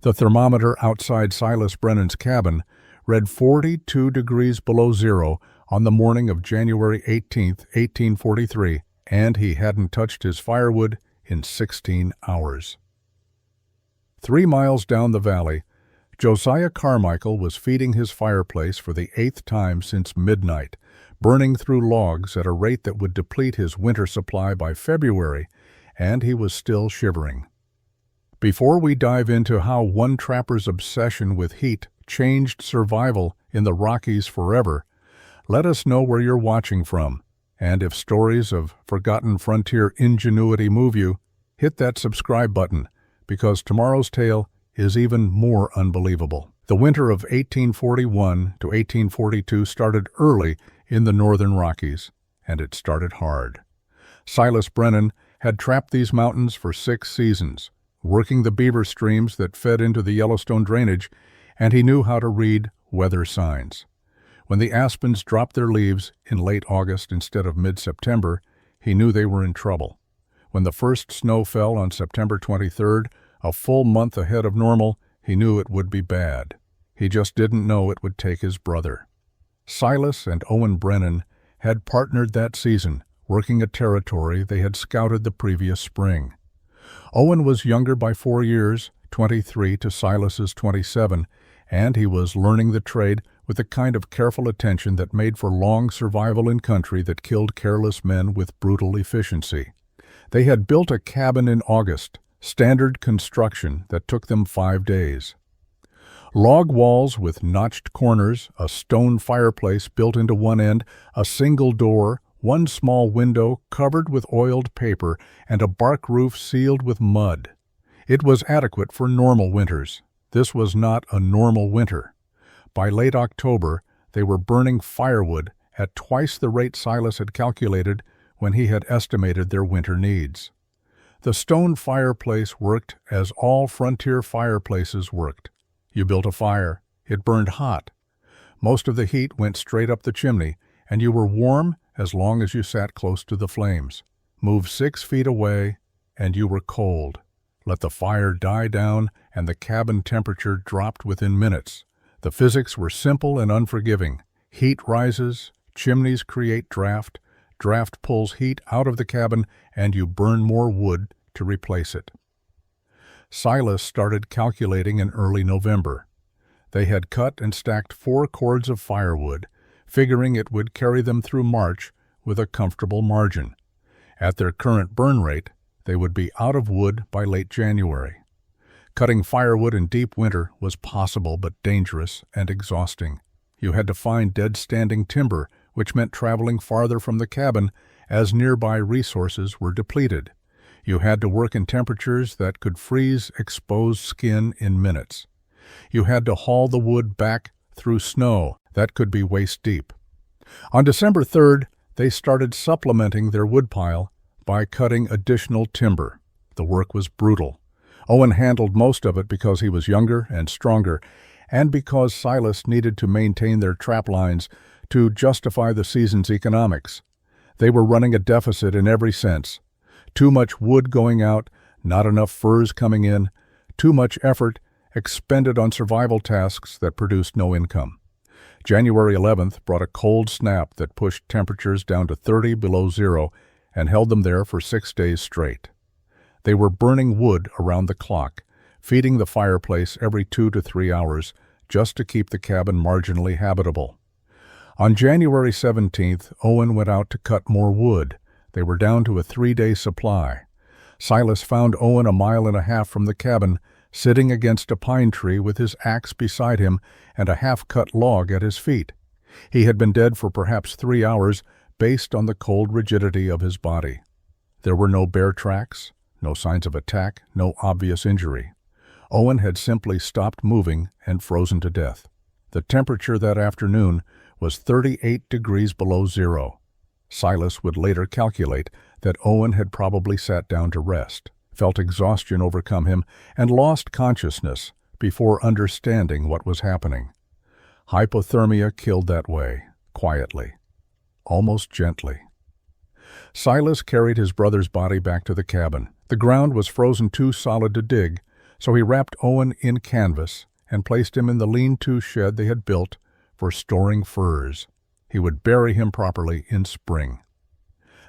The thermometer outside Silas Brennan's cabin read 42 degrees below zero on the morning of January 18, 1843, and he hadn't touched his firewood in 16 hours. 3 miles down the valley, Josiah Carmichael was feeding his fireplace for the 8th time since midnight, burning through logs at a rate that would deplete his winter supply by February, and he was still shivering. Before we dive into how one trapper's obsession with heat changed survival in the Rockies forever, let us know where you're watching from, and if stories of forgotten frontier ingenuity move you, hit that subscribe button, because tomorrow's tale is even more unbelievable. The winter of 1841 to 1842 started early in the northern Rockies, and it started hard. Silas Brennan had trapped these mountains for 6 seasons, working the beaver streams that fed into the Yellowstone drainage, and he knew how to read weather signs. When the aspens dropped their leaves in late August instead of mid-September, he knew they were in trouble. When the first snow fell on September 23rd, a full month ahead of normal, he knew it would be bad. He just didn't know it would take his brother. Silas and Owen Brennan had partnered that season, working a territory they had scouted the previous spring. Owen was younger by 4 years, 23 to Silas's 27, and he was learning the trade with the kind of careful attention that made for long survival in country that killed careless men with brutal efficiency. They had built a cabin in August, standard construction that took them 5 days. Log walls with notched corners, a stone fireplace built into one end, a single door, one small window covered with oiled paper, and a bark roof sealed with mud. It was adequate for normal winters. This was not a normal winter. By late October, they were burning firewood at twice the rate Silas had calculated when he had estimated their winter needs. The stone fireplace worked as all frontier fireplaces worked. You built a fire. It burned hot. Most of the heat went straight up the chimney, and you were warm as long as you sat close to the flames. Move 6 feet away, and you were cold. Let the fire die down, and the cabin temperature dropped within minutes. The physics were simple and unforgiving. Heat rises, chimneys create draft, draft pulls heat out of the cabin, and you burn more wood to replace it. Silas started calculating in early November. They had cut and stacked 4 cords of firewood, figuring it would carry them through March with a comfortable margin. At their current burn rate, they would be out of wood by late January. Cutting firewood in deep winter was possible but dangerous and exhausting. You had to find dead-standing timber, which meant traveling farther from the cabin as nearby resources were depleted. You had to work in temperatures that could freeze exposed skin in minutes. You had to haul the wood back through snow that could be waist-deep. On December 3rd, they started supplementing their woodpile by cutting additional timber. The work was brutal. Owen handled most of it because he was younger and stronger, and because Silas needed to maintain their trap lines to justify the season's economics. They were running a deficit in every sense. Too much wood going out, not enough furs coming in, too much effort expended on survival tasks that produced no income. January 11th brought a cold snap that pushed temperatures down to 30 below zero and held them there for 6 days straight. They were burning wood around the clock, feeding the fireplace every 2 to 3 hours just to keep the cabin marginally habitable. On January 17th, Owen went out to cut more wood. They were down to a 3-day supply. Silas found Owen 1.5 miles from the cabin, sitting against a pine tree with his axe beside him and a half-cut log at his feet. He had been dead for perhaps 3 hours, based on the cold rigidity of his body. There were no bear tracks, no signs of attack, no obvious injury. Owen had simply stopped moving and frozen to death. The temperature that afternoon was 38 degrees below zero. Silas would later calculate that Owen had probably sat down to rest, felt exhaustion overcome him, and lost consciousness before understanding what was happening. Hypothermia killed that way, quietly, almost gently. Silas carried his brother's body back to the cabin. The ground was frozen too solid to dig, So he wrapped Owen in canvas and placed him in the lean-to shed they had built for storing furs. He would bury him properly in spring.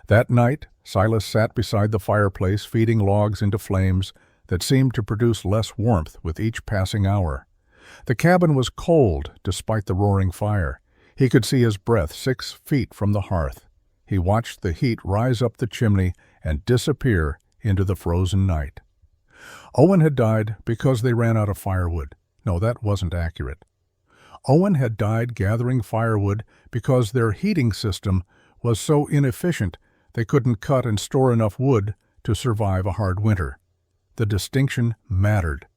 That night, Silas sat beside the fireplace feeding logs into flames that seemed to produce less warmth with each passing hour. The cabin was cold despite the roaring fire. He could see his breath 6 feet from the hearth. He watched the heat rise up the chimney and disappear into the frozen night. Owen had died because they ran out of firewood. No, that wasn't accurate. Owen had died gathering firewood because their heating system was so inefficient they couldn't cut and store enough wood to survive a hard winter. The distinction mattered.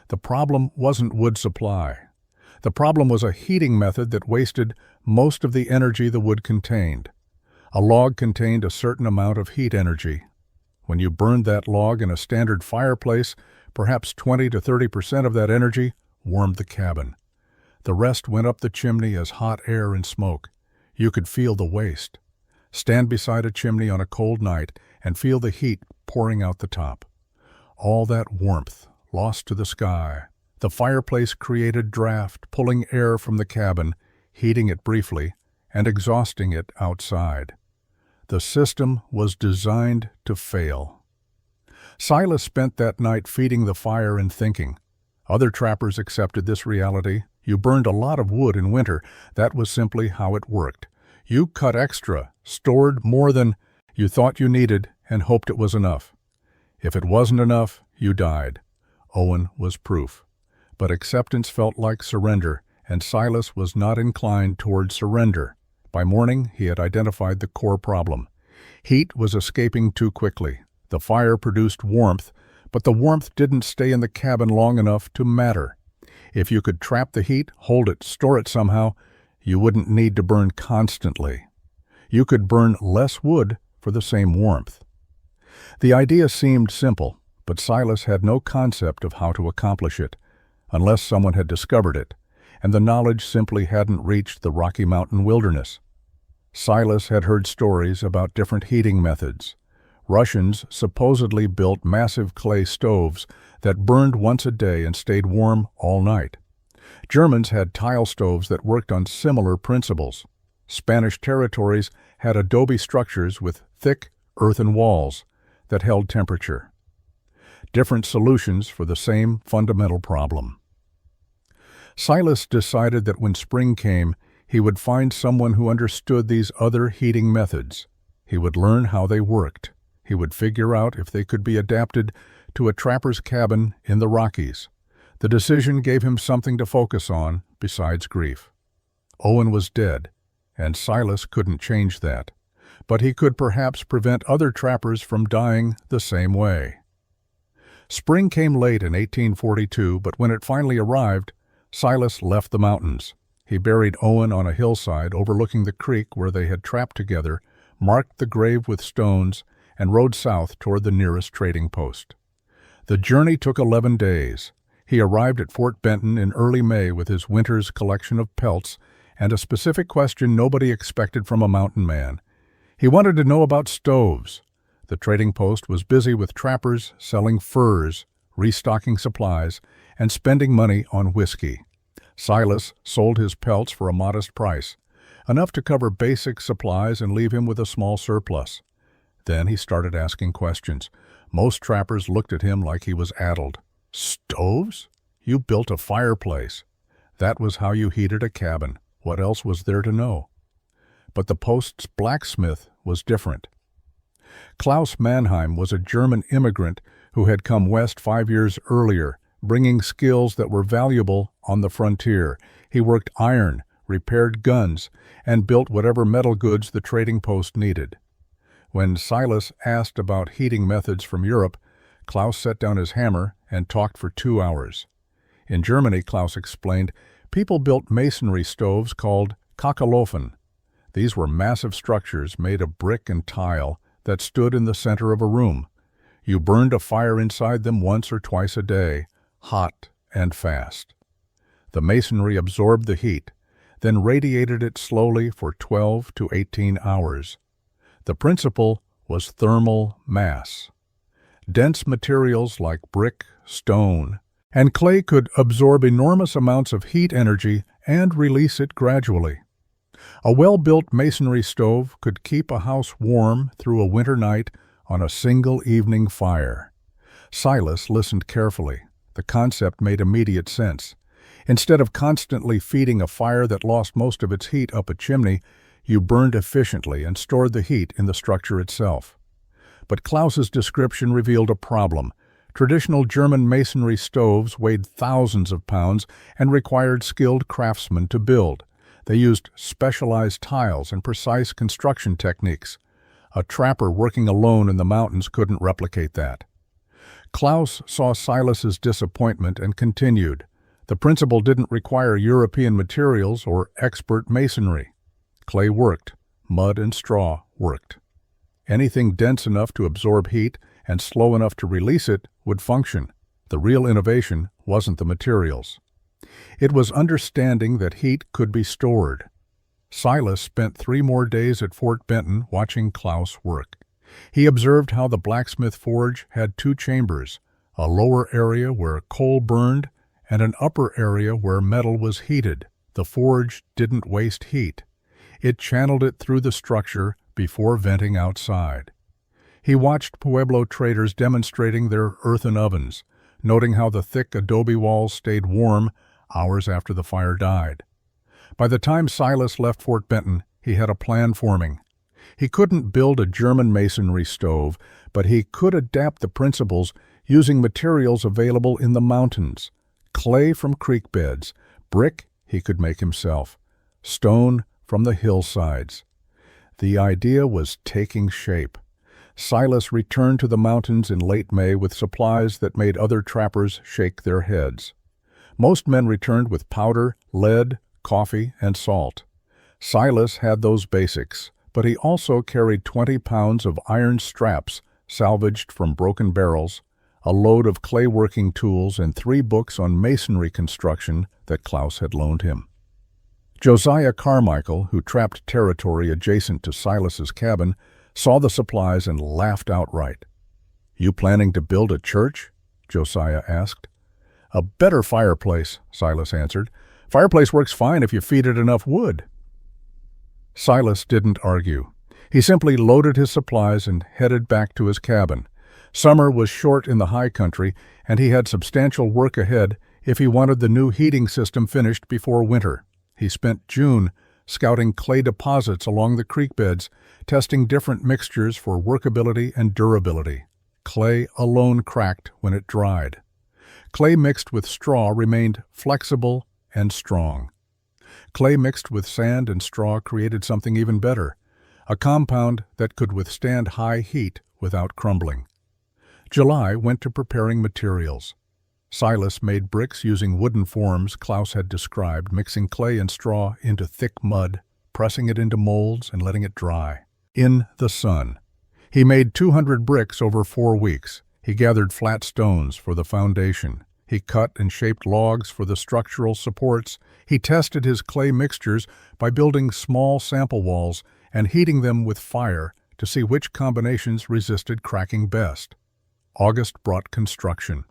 The problem wasn't wood supply. The problem was a heating method that wasted most of the energy the wood contained. A log contained a certain amount of heat energy. When you burned that log in a standard fireplace, perhaps 20 to 30% of that energy warmed the cabin. The rest went up the chimney as hot air and smoke. You could feel the waste. Stand beside a chimney on a cold night and feel the heat pouring out the top. All that warmth lost to the sky. The fireplace created draft, pulling air from the cabin, heating it briefly, and exhausting it outside. The system was designed to fail. Silas spent that night feeding the fire and thinking. Other trappers accepted this reality. You burned a lot of wood in winter. That was simply how it worked. You cut extra, stored more than you thought you needed, and hoped it was enough. If it wasn't enough, you died. Owen was proof. But acceptance felt like surrender, and Silas was not inclined toward surrender. By morning, he had identified the core problem. Heat was escaping too quickly. The fire produced warmth, but the warmth didn't stay in the cabin long enough to matter. If you could trap the heat, hold it, store it somehow, you wouldn't need to burn constantly. You could burn less wood for the same warmth. The idea seemed simple, but Silas had no concept of how to accomplish it, unless someone had discovered it, and the knowledge simply hadn't reached the Rocky Mountain wilderness. Silas had heard stories about different heating methods. Russians supposedly built massive clay stoves that burned once a day and stayed warm all night. Germans had tile stoves that worked on similar principles. Spanish territories had adobe structures with thick earthen walls that held temperature. Different solutions for the same fundamental problem. Silas decided that when spring came, he would find someone who understood these other heating methods. He would learn how they worked. He would figure out if they could be adapted to a trapper's cabin in the Rockies. The decision gave him something to focus on besides grief. Owen was dead, and Silas couldn't change that. But he could perhaps prevent other trappers from dying the same way. Spring came late in 1842, but when it finally arrived, Silas left the mountains. He buried Owen on a hillside overlooking the creek where they had trapped together, marked the grave with stones, and rode south toward the nearest trading post. The journey took 11 days. He arrived at Fort Benton in early May with his winter's collection of pelts and a specific question nobody expected from a mountain man. He wanted to know about stoves. The trading post was busy with trappers selling furs, restocking supplies, and spending money on whiskey. Silas sold his pelts for a modest price, enough to cover basic supplies and leave him with a small surplus. Then he started asking questions. Most trappers looked at him like he was addled. Stoves? You built a fireplace. That was how you heated a cabin. What else was there to know? But the post's blacksmith was different. Klaus Mannheim was a German immigrant who had come west 5 years earlier, bringing skills that were valuable on the frontier. He worked iron, repaired guns, and built whatever metal goods the trading post needed. When Silas asked about heating methods from Europe, Klaus set down his hammer and talked for 2 hours. In Germany, Klaus explained, people built masonry stoves called Kachelofen. These were massive structures made of brick and tile that stood in the center of a room. You burned a fire inside them once or twice a day, hot and fast. The masonry absorbed the heat, then radiated it slowly for 12 to 18 hours. The principle was thermal mass. Dense materials like brick, stone, and clay could absorb enormous amounts of heat energy and release it gradually. A well-built masonry stove could keep a house warm through a winter night on a single evening fire. Silas listened carefully. The concept made immediate sense. Instead of constantly feeding a fire that lost most of its heat up a chimney, you burned efficiently and stored the heat in the structure itself. But Klaus's description revealed a problem. Traditional German masonry stoves weighed thousands of pounds and required skilled craftsmen to build. They used specialized tiles and precise construction techniques. A trapper working alone in the mountains couldn't replicate that. Klaus saw Silas's disappointment and continued. The principle didn't require European materials or expert masonry. Clay worked. Mud and straw worked. Anything dense enough to absorb heat and slow enough to release it would function. The real innovation wasn't the materials. It was understanding that heat could be stored. Silas spent 3 more days at Fort Benton watching Klaus work. He observed how the blacksmith forge had 2 chambers, a lower area where coal burned and an upper area where metal was heated. The forge didn't waste heat. It channeled it through the structure before venting outside. He watched Pueblo traders demonstrating their earthen ovens, noting how the thick adobe walls stayed warm hours after the fire died. By the time Silas left Fort Benton, he had a plan forming. He couldn't build a German masonry stove, but he could adapt the principles using materials available in the mountains. Clay from creek beds, brick he could make himself, stone from the hillsides. The idea was taking shape. Silas returned to the mountains in late May with supplies that made other trappers shake their heads. Most men returned with powder, lead, coffee, and salt. Silas had those basics, but he also carried 20 pounds of iron straps salvaged from broken barrels, a load of clay-working tools, and 3 books on masonry construction that Klaus had loaned him. Josiah Carmichael, who trapped territory adjacent to Silas's cabin, saw the supplies and laughed outright. "You planning to build a church?" Josiah asked. "A better fireplace," Silas answered. "Fireplace works fine if you feed it enough wood." Silas didn't argue. He simply loaded his supplies and headed back to his cabin. Summer was short in the high country, and he had substantial work ahead if he wanted the new heating system finished before winter. He spent June scouting clay deposits along the creek beds, testing different mixtures for workability and durability. Clay alone cracked when it dried. Clay mixed with straw remained flexible and strong. Clay mixed with sand and straw created something even better, a compound that could withstand high heat without crumbling. July went to preparing materials. Silas made bricks using wooden forms Klaus had described, mixing clay and straw into thick mud, pressing it into molds and letting it dry in the sun. He made 200 bricks over 4 weeks. He gathered flat stones for the foundation. He cut and shaped logs for the structural supports. He tested his clay mixtures by building small sample walls and heating them with fire to see which combinations resisted cracking best. August brought construction.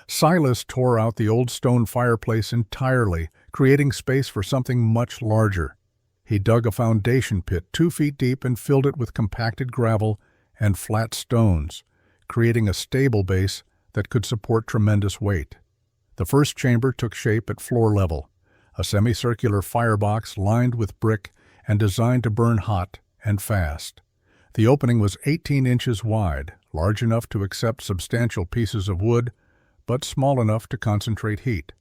Silas tore out the old stone fireplace entirely, creating space for something much larger. He dug a foundation pit 2 feet deep and filled it with compacted gravel and flat stones, creating a stable base that could support tremendous weight. The first chamber took shape at floor level, a semicircular firebox lined with brick and designed to burn hot and fast. The opening was 18 inches wide, large enough to accept substantial pieces of wood, but small enough to concentrate heat.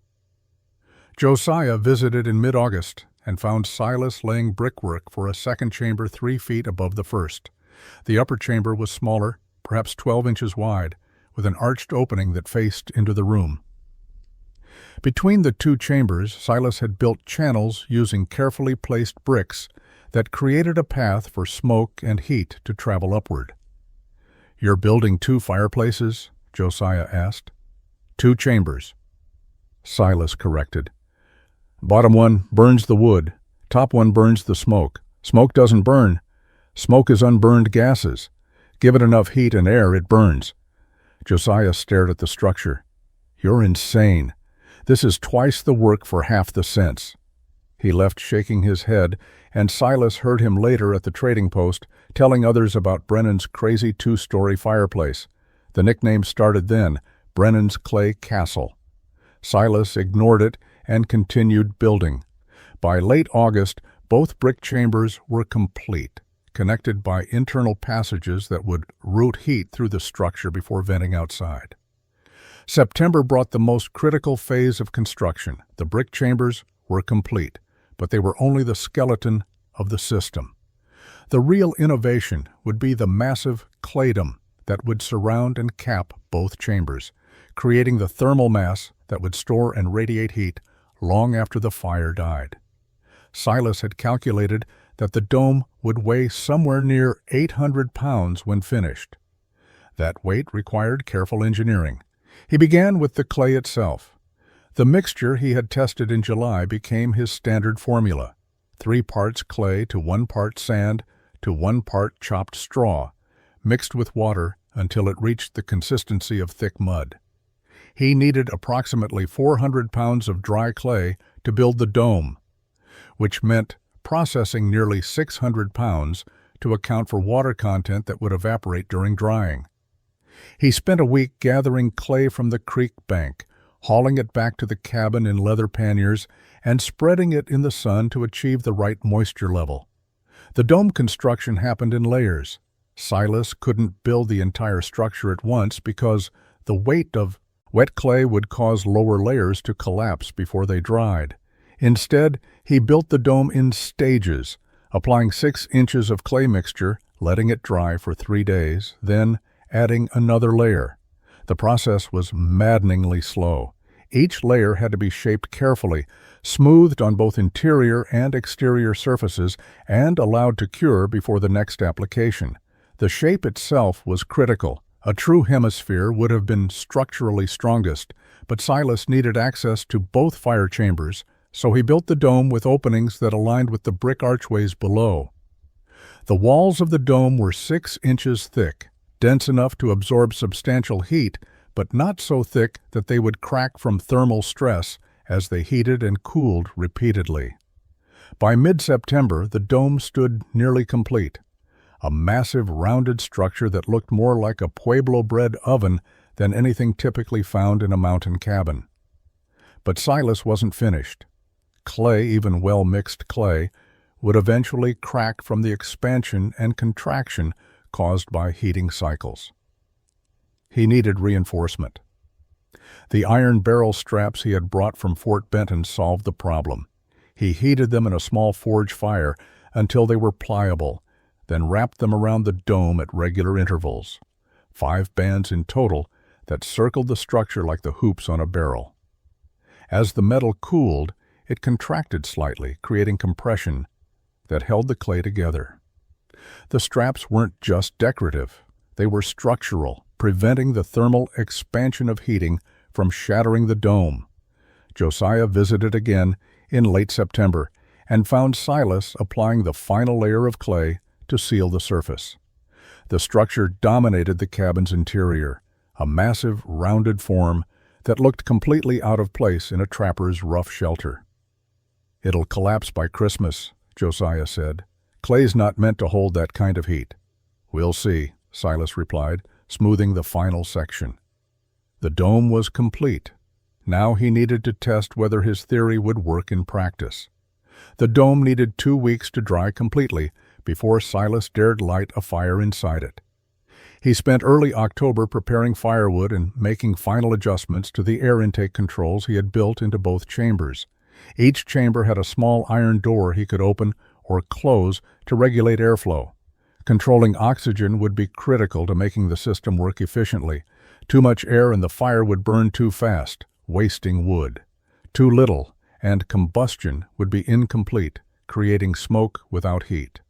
Josiah visited in mid-August and found Silas laying brickwork for a second chamber 3 feet above the first. The upper chamber was smaller, perhaps 12 inches wide, with an arched opening that faced into the room. Between the 2 chambers, Silas had built channels using carefully placed bricks that created a path for smoke and heat to travel upward. "You're building 2 fireplaces?" Josiah asked. "2 chambers," Silas corrected. "Bottom one burns the wood. Top one burns the smoke. Smoke doesn't burn. Smoke is unburned gases. Give it enough heat and air, it burns." Josiah stared at the structure. "You're insane. This is twice the work for half the cents." He left shaking his head, and Silas heard him later at the trading post telling others about Brennan's crazy two-story fireplace. The nickname started then, Brennan's Clay Castle. Silas ignored it and continued building. By late August, both brick chambers were complete, connected by internal passages that would route heat through the structure before venting outside. September brought the most critical phase of construction. The brick chambers were complete, but they were only the skeleton of the system. The real innovation would be the massive clay dome that would surround and cap both chambers, creating the thermal mass that would store and radiate heat long after the fire died. Silas had calculated that the dome would weigh somewhere near 800 pounds when finished. That weight required careful engineering. He began with the clay itself. The mixture he had tested in July became his standard formula: 3 parts clay to 1 part sand to 1 part chopped straw, mixed with water until it reached the consistency of thick mud. He needed approximately 400 pounds of dry clay to build the dome, which meant processing nearly 600 pounds to account for water content that would evaporate during drying. He spent a week gathering clay from the creek bank, hauling it back to the cabin in leather panniers, and spreading it in the sun to achieve the right moisture level. The dome construction happened in layers. Silas couldn't build the entire structure at once because the weight of wet clay would cause lower layers to collapse before they dried. Instead, he built the dome in stages, applying 6 inches of clay mixture, letting it dry for 3 days, then adding another layer. The process was maddeningly slow. Each layer had to be shaped carefully, smoothed on both interior and exterior surfaces, and allowed to cure before the next application. The shape itself was critical. A true hemisphere would have been structurally strongest, but Silas needed access to both fire chambers, so he built the dome with openings that aligned with the brick archways below. The walls of the dome were 6 inches thick, dense enough to absorb substantial heat, but not so thick that they would crack from thermal stress as they heated and cooled repeatedly. By mid-September, the dome stood nearly complete, a massive rounded structure that looked more like a Pueblo bread oven than anything typically found in a mountain cabin. But Silas wasn't finished. Clay, even well-mixed clay, would eventually crack from the expansion and contraction caused by heating cycles. He needed reinforcement. The iron barrel straps he had brought from Fort Benton solved the problem. He heated them in a small forge fire until they were pliable, then wrapped them around the dome at regular intervals, 5 bands in total that circled the structure like the hoops on a barrel. As the metal cooled, it contracted slightly, creating compression that held the clay together. The straps weren't just decorative. They were structural, preventing the thermal expansion of heating from shattering the dome. Josiah visited again in late September and found Silas applying the final layer of clay to seal the surface. The structure dominated the cabin's interior, a massive, rounded form that looked completely out of place in a trapper's rough shelter. "It'll collapse by Christmas," Josiah said. "Clay's not meant to hold that kind of heat." "We'll see," Silas replied, smoothing the final section. The dome was complete. Now he needed to test whether his theory would work in practice. The dome needed 2 weeks to dry completely before Silas dared light a fire inside it. He spent early October preparing firewood and making final adjustments to the air intake controls he had built into both chambers. Each chamber had a small iron door he could open or close to regulate airflow. Controlling oxygen would be critical to making the system work efficiently. Too much air and the fire would burn too fast, wasting wood. Too little, and combustion would be incomplete, creating smoke without heat.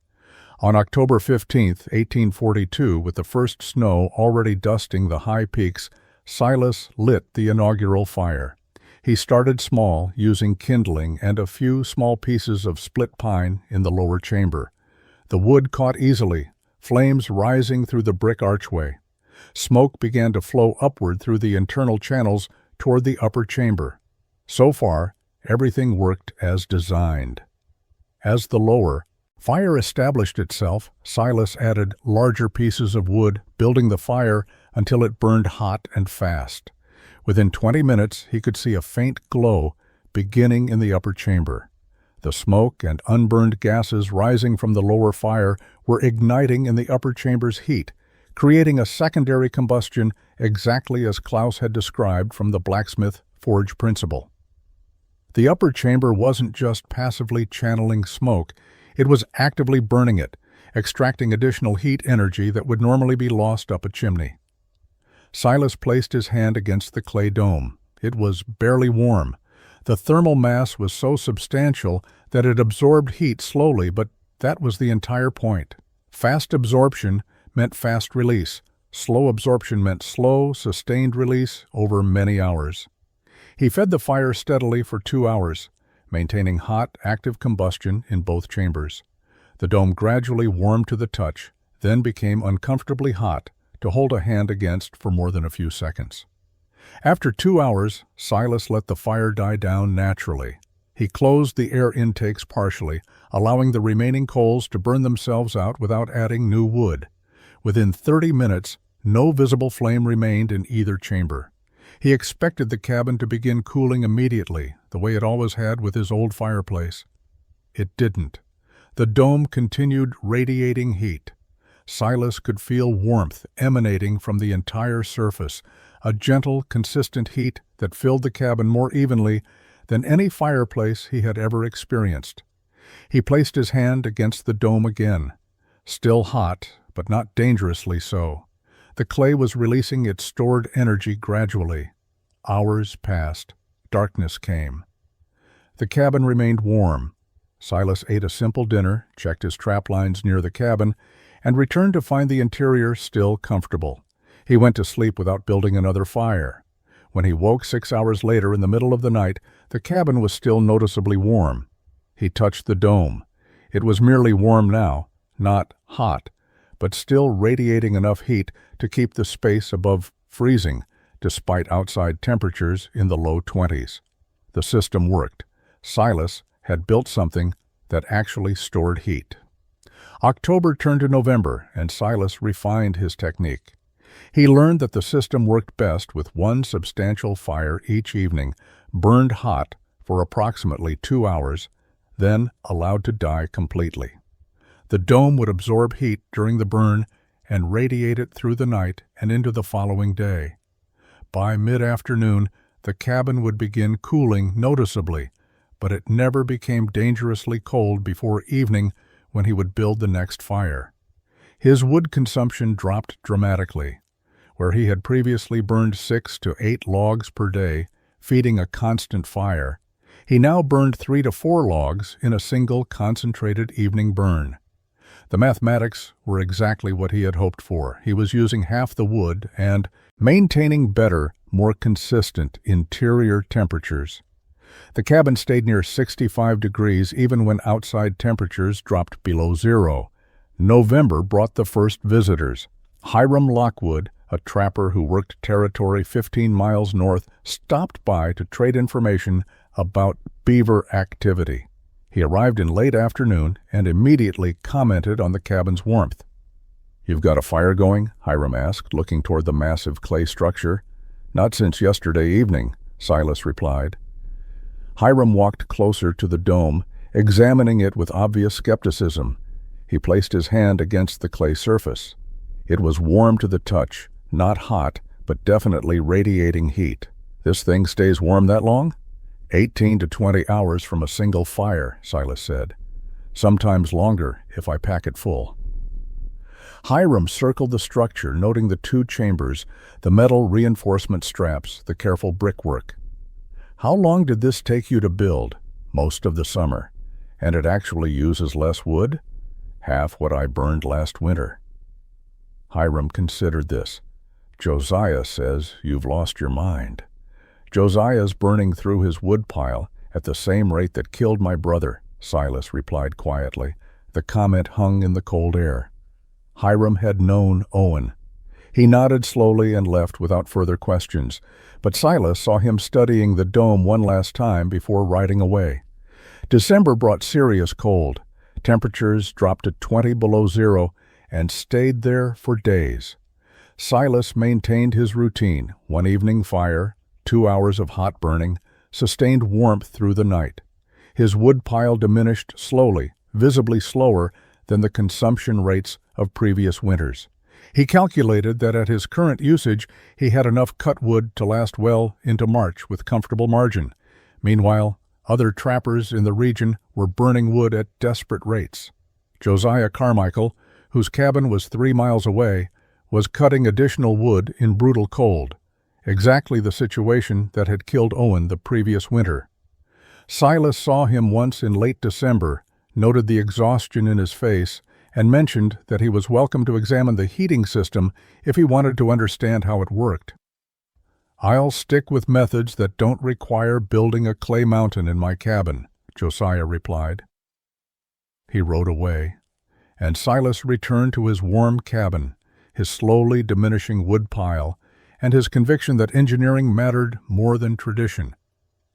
On October 15, 1842, with the first snow already dusting the high peaks, Silas lit the inaugural fire. He started small, using kindling and a few small pieces of split pine in the lower chamber. The wood caught easily, flames rising through the brick archway. Smoke began to flow upward through the internal channels toward the upper chamber. So far, everything worked as designed. As the lower fire established itself, Silas added larger pieces of wood, building the fire until it burned hot and fast. Within 20 minutes, he could see a faint glow beginning in the upper chamber. The smoke and unburned gases rising from the lower fire were igniting in the upper chamber's heat, creating a secondary combustion exactly as Klaus had described from the blacksmith forge principle. The upper chamber wasn't just passively channeling smoke, it was actively burning it, extracting additional heat energy that would normally be lost up a chimney. Silas placed his hand against the clay dome. It was barely warm. The thermal mass was so substantial that it absorbed heat slowly, but that was the entire point. Fast absorption meant fast release. Slow absorption meant slow, sustained release over many hours. He fed the fire steadily for 2 hours, maintaining hot, active combustion in both chambers. The dome gradually warmed to the touch, then became uncomfortably hot to hold a hand against for more than a few seconds. After 2 hours, Silas let the fire die down naturally. He closed the air intakes partially, allowing the remaining coals to burn themselves out without adding new wood. Within 30 minutes, no visible flame remained in either chamber. He expected the cabin to begin cooling immediately, the way it always had with his old fireplace. It didn't. The dome continued radiating heat. Silas could feel warmth emanating from the entire surface, a gentle, consistent heat that filled the cabin more evenly than any fireplace he had ever experienced. He placed his hand against the dome again. Still hot, but not dangerously so. The clay was releasing its stored energy gradually. Hours passed. Darkness came. The cabin remained warm. Silas ate a simple dinner, checked his trap lines near the cabin, and returned to find the interior still comfortable. He went to sleep without building another fire. When he woke 6 hours later in the middle of the night, the cabin was still noticeably warm. He touched the dome. It was merely warm now, not hot, but still radiating enough heat to keep the space above freezing, despite outside temperatures in the low 20s. The system worked. Silas had built something that actually stored heat. October turned to November, and Silas refined his technique. He learned that the system worked best with one substantial fire each evening, burned hot for approximately 2 hours, then allowed to die completely. The dome would absorb heat during the burn and radiate it through the night and into the following day. By mid-afternoon, the cabin would begin cooling noticeably, but it never became dangerously cold before evening when he would build the next fire. His wood consumption dropped dramatically. Where he had previously burned 6 to 8 logs per day, feeding a constant fire, he now burned 3 to 4 logs in a single concentrated evening burn. The mathematics were exactly what he had hoped for. He was using half the wood and maintaining better, more consistent interior temperatures. The cabin stayed near 65 degrees even when outside temperatures dropped below zero. November brought the first visitors. Hiram Lockwood, a trapper who worked territory 15 miles north, stopped by to trade information about beaver activity. He arrived in late afternoon and immediately commented on the cabin's warmth. "You've got a fire going?" Hiram asked, looking toward the massive clay structure. "Not since yesterday evening," Silas replied. Hiram walked closer to the dome, examining it with obvious skepticism. He placed his hand against the clay surface. It was warm to the touch, not hot, but definitely radiating heat. "This thing stays warm that long?" 18 to 20 hours from a single fire, Silas said. "Sometimes longer if I pack it full." Hiram circled the structure, noting the 2 chambers, the metal reinforcement straps, the careful brickwork. "How long did this take you to build?" "Most of the summer. And it actually uses less wood?" "Half what I burned last winter." Hiram considered this. "Josiah says you've lost your mind." "Josiah's burning through his wood pile at the same rate that killed my brother," Silas replied quietly. The comment hung in the cold air. Hiram had known Owen. He nodded slowly and left without further questions, but Silas saw him studying the dome one last time before riding away. December brought serious cold. Temperatures dropped to 20 below zero and stayed there for days. Silas maintained his routine: one evening fire, 2 hours of hot burning, sustained warmth through the night. His wood pile diminished slowly, visibly slower than the consumption rates of previous winters. He calculated that at his current usage he had enough cut wood to last well into March with comfortable margin. Meanwhile, other trappers in the region were burning wood at desperate rates. Josiah Carmichael, whose cabin was 3 miles away, was cutting additional wood in brutal cold, exactly the situation that had killed Owen the previous winter. Silas saw him once in late December, noted the exhaustion in his face, and mentioned that he was welcome to examine the heating system if he wanted to understand how it worked. "I'll stick with methods that don't require building a clay mountain in my cabin," Josiah replied. He rode away, and Silas returned to his warm cabin, his slowly diminishing wood pile, and his conviction that engineering mattered more than tradition.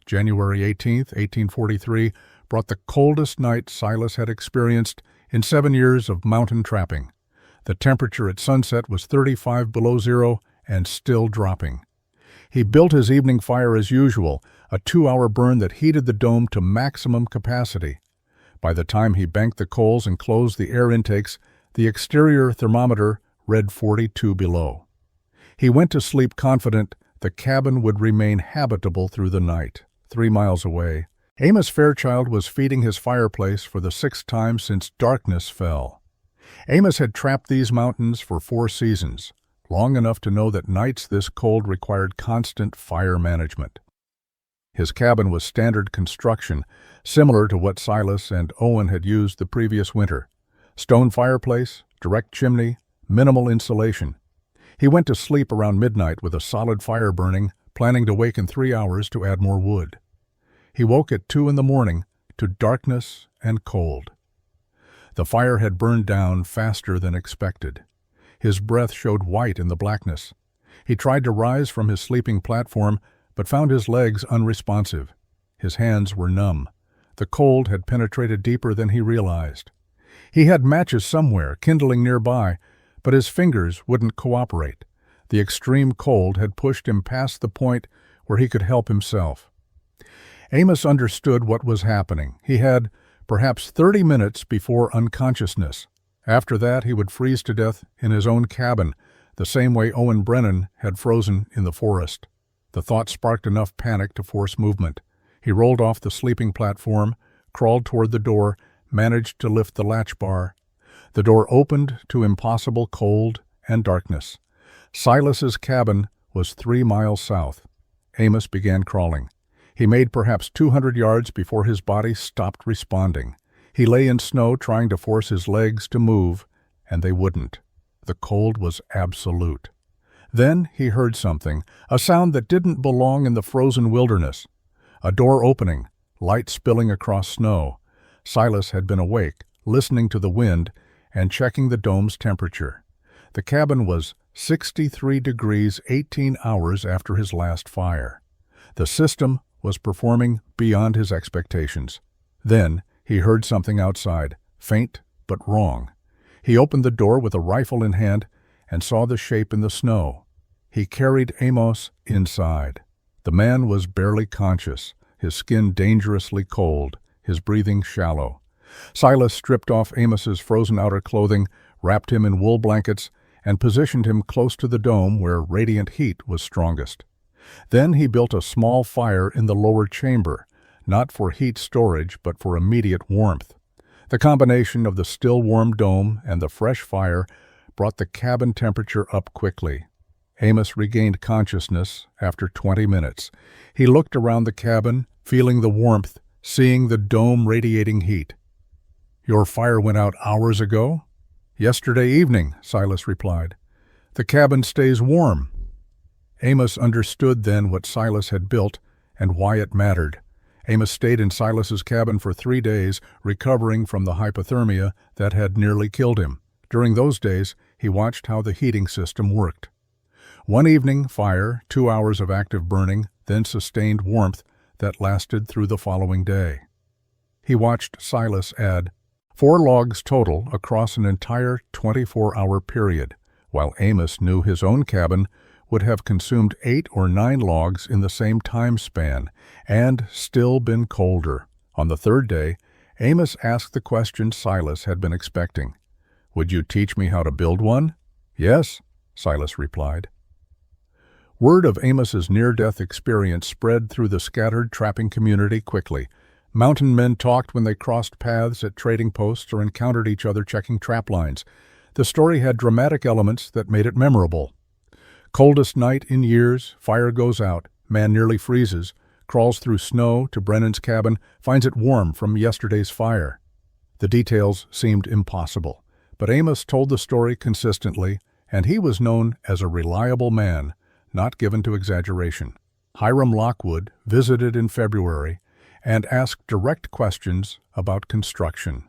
January 18, 1843, brought the coldest night Silas had experienced in 7 years of mountain trapping. The temperature at sunset was 35 below zero and still dropping. He built his evening fire as usual, a 2-hour burn that heated the dome to maximum capacity. By the time he banked the coals and closed the air intakes, the exterior thermometer read 42 below. He went to sleep confident the cabin would remain habitable through the night. 3 miles away, Amos Fairchild was feeding his fireplace for the 6th time since darkness fell. Amos had trapped these mountains for 4 seasons, long enough to know that nights this cold required constant fire management. His cabin was standard construction, similar to what Silas and Owen had used the previous winter. Stone fireplace, direct chimney, minimal insulation. He went to sleep around midnight with a solid fire burning, planning to wake in 3 hours to add more wood. He woke at 2 in the morning to darkness and cold. The fire had burned down faster than expected. His breath showed white in the blackness. He tried to rise from his sleeping platform, but found his legs unresponsive. His hands were numb. The cold had penetrated deeper than he realized. He had matches somewhere, kindling nearby, but his fingers wouldn't cooperate. The extreme cold had pushed him past the point where he could help himself. Amos understood what was happening. He had perhaps 30 minutes before unconsciousness. After that, he would freeze to death in his own cabin, the same way Owen Brennan had frozen in the forest. The thought sparked enough panic to force movement. He rolled off the sleeping platform, crawled toward the door, managed to lift the latch bar. The door opened to impossible cold and darkness. Silas's cabin was 3 miles south. Amos began crawling. He made perhaps 200 yards before his body stopped responding. He lay in snow trying to force his legs to move, and they wouldn't. The cold was absolute. Then he heard something, a sound that didn't belong in the frozen wilderness. A door opening, light spilling across snow. Silas had been awake, listening to the wind and checking the dome's temperature. The cabin was 63 degrees 18 hours after his last fire. The system was performing beyond his expectations. Then he heard something outside, faint but wrong. He opened the door with a rifle in hand and saw the shape in the snow. He carried Amos inside. The man was barely conscious, his skin dangerously cold, his breathing shallow. Silas stripped off Amos's frozen outer clothing, wrapped him in wool blankets, and positioned him close to the dome where radiant heat was strongest. Then he built a small fire in the lower chamber, not for heat storage but for immediate warmth. The combination of the still warm dome and the fresh fire brought the cabin temperature up quickly. Amos regained consciousness after 20 minutes. He looked around the cabin, feeling the warmth, seeing the dome radiating heat. "Your fire went out hours ago?" "Yesterday evening," Silas replied. "The cabin stays warm." Amos understood then what Silas had built and why it mattered. Amos stayed in Silas's cabin for 3 days, recovering from the hypothermia that had nearly killed him. During those days, he watched how the heating system worked. One evening, fire, 2 hours of active burning, then sustained warmth that lasted through the following day. He watched Silas add 4 logs total across an entire 24-hour period, while Amos knew his own cabin would have consumed 8 or 9 logs in the same time span and still been colder. On the 3rd day, Amos asked the question Silas had been expecting. "Would you teach me how to build one?" "Yes," Silas replied. Word of Amos's near-death experience spread through the scattered trapping community quickly. Mountain men talked when they crossed paths at trading posts or encountered each other checking trap lines. The story had dramatic elements that made it memorable. Coldest night in years, fire goes out, man nearly freezes, crawls through snow to Brennan's cabin, finds it warm from yesterday's fire. The details seemed impossible, but Amos told the story consistently, and he was known as a reliable man, not given to exaggeration. Hiram Lockwood visited in February and asked direct questions about construction.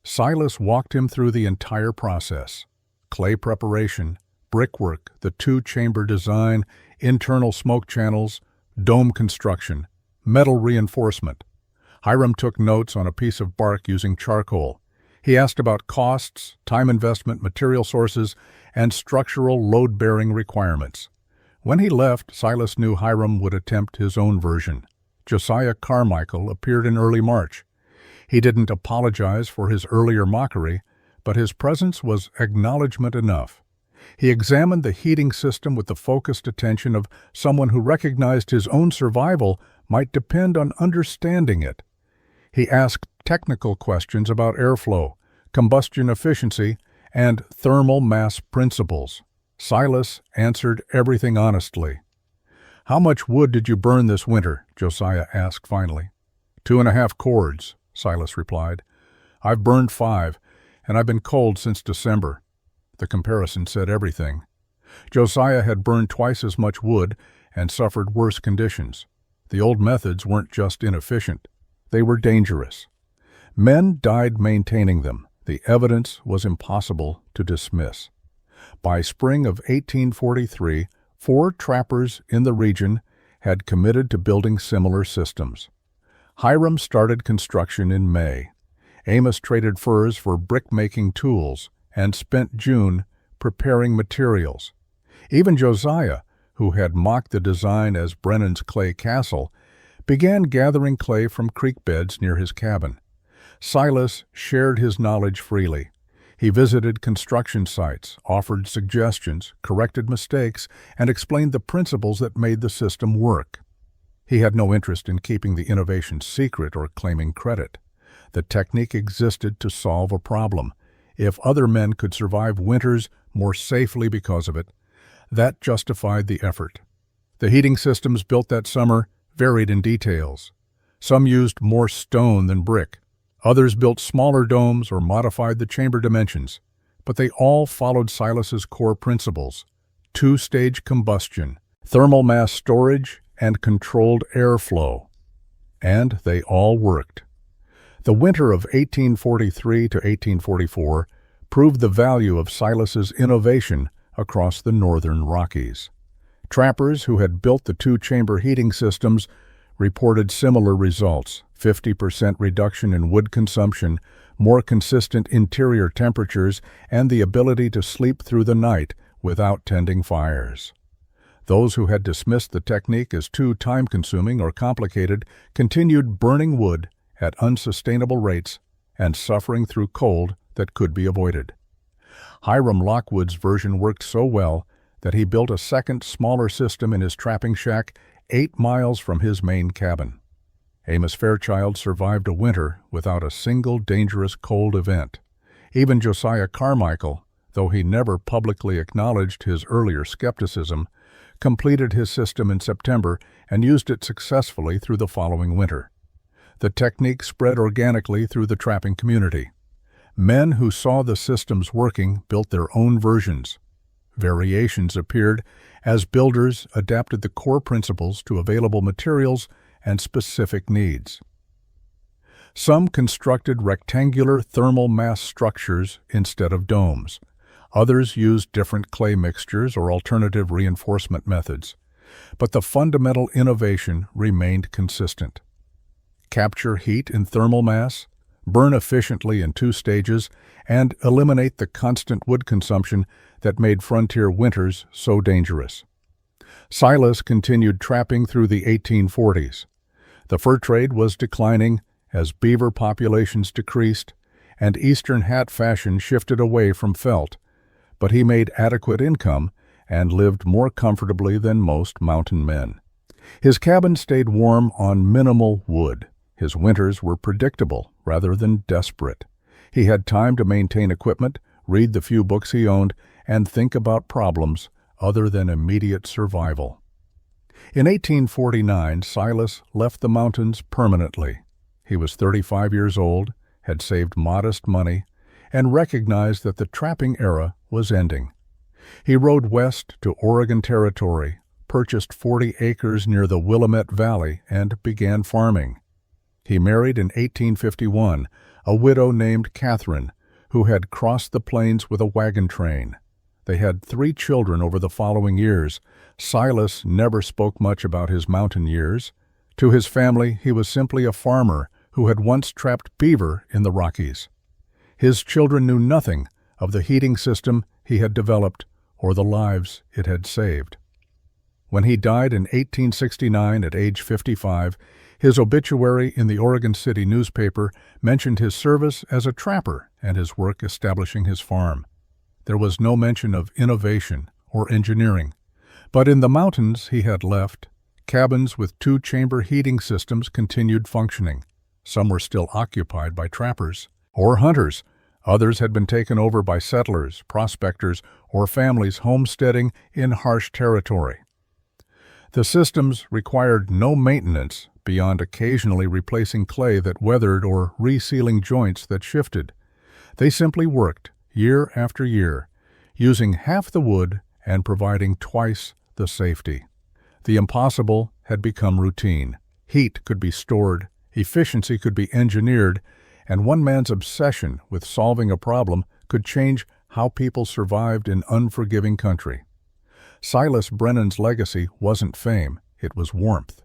Silas walked him through the entire process: clay preparation, brickwork, the 2-chamber design, internal smoke channels, dome construction, metal reinforcement. Hiram took notes on a piece of bark using charcoal. He asked about costs, time investment, material sources, and structural load-bearing requirements. When he left, Silas knew Hiram would attempt his own version. Josiah Carmichael appeared in early March. He didn't apologize for his earlier mockery, but his presence was acknowledgment enough. He examined the heating system with the focused attention of someone who recognized his own survival might depend on understanding it. He asked technical questions about airflow, combustion efficiency, and thermal mass principles. Silas answered everything honestly. "How much wood did you burn this winter?" Josiah asked finally. 2.5 cords, Silas replied. "I've burned 5, and I've been cold since December." The comparison said everything. Josiah had burned twice as much wood and suffered worse conditions. The old methods weren't just inefficient, they were dangerous. Men died maintaining them. The evidence was impossible to dismiss. By spring of 1843, 4 trappers in the region had committed to building similar systems. Hiram started construction in May. Amos traded furs for brick-making tools and spent June preparing materials. Even Josiah, who had mocked the design as Brennan's clay castle, began gathering clay from creek beds near his cabin. Silas shared his knowledge freely. He visited construction sites, offered suggestions, corrected mistakes, and explained the principles that made the system work. He had no interest in keeping the innovation secret or claiming credit. The technique existed to solve a problem. If other men could survive winters more safely because of it, that justified the effort. The heating systems built that summer varied in details. Some used more stone than brick. Others built smaller domes or modified the chamber dimensions. But they all followed Silas's core principles: 2-stage combustion, thermal mass storage, and controlled airflow. And they all worked. The winter of 1843 to 1844 proved the value of Silas's innovation across the northern Rockies. Trappers who had built the 2-chamber heating systems reported similar results: 50% reduction in wood consumption, more consistent interior temperatures, and the ability to sleep through the night without tending fires. Those who had dismissed the technique as too time-consuming or complicated continued burning wood at unsustainable rates and suffering through cold that could be avoided. Hiram Lockwood's version worked so well that he built a second, smaller system in his trapping shack 8 miles from his main cabin. Amos Fairchild survived a winter without a single dangerous cold event. Even Josiah Carmichael, though he never publicly acknowledged his earlier skepticism, completed his system in September and used it successfully through the following winter. The technique spread organically through the trapping community. Men who saw the systems working built their own versions. Variations appeared as builders adapted the core principles to available materials and specific needs. Some constructed rectangular thermal mass structures instead of domes. Others used different clay mixtures or alternative reinforcement methods. But the fundamental innovation remained consistent. Capture heat in thermal mass, burn efficiently in 2 stages, and eliminate the constant wood consumption that made frontier winters so dangerous. Silas continued trapping through the 1840s. The fur trade was declining as beaver populations decreased, and eastern hat fashion shifted away from felt, but he made adequate income and lived more comfortably than most mountain men. His cabin stayed warm on minimal wood. His winters were predictable rather than desperate. He had time to maintain equipment, read the few books he owned, and think about problems other than immediate survival. In 1849, Silas left the mountains permanently. He was 35 years old, had saved modest money, and recognized that the trapping era was ending. He rode west to Oregon Territory, purchased 40 acres near the Willamette Valley, and began farming. He married in 1851 a widow named Catherine, who had crossed the plains with a wagon train. They had 3 children over the following years. Silas never spoke much about his mountain years. To his family, he was simply a farmer who had once trapped beaver in the Rockies. His children knew nothing of the heating system he had developed or the lives it had saved. When he died in 1869 at age 55, his obituary in the Oregon City newspaper mentioned his service as a trapper and his work establishing his farm. There was no mention of innovation or engineering, but in the mountains he had left, cabins with 2-chamber heating systems continued functioning. Some were still occupied by trappers or hunters. Others had been taken over by settlers, prospectors, or families homesteading in harsh territory. The systems required no maintenance beyond occasionally replacing clay that weathered or resealing joints that shifted. They simply worked year after year, using half the wood and providing twice the safety. The impossible had become routine. Heat could be stored, efficiency could be engineered, and one man's obsession with solving a problem could change how people survived in unforgiving country. Silas Brennan's legacy wasn't fame, it was warmth.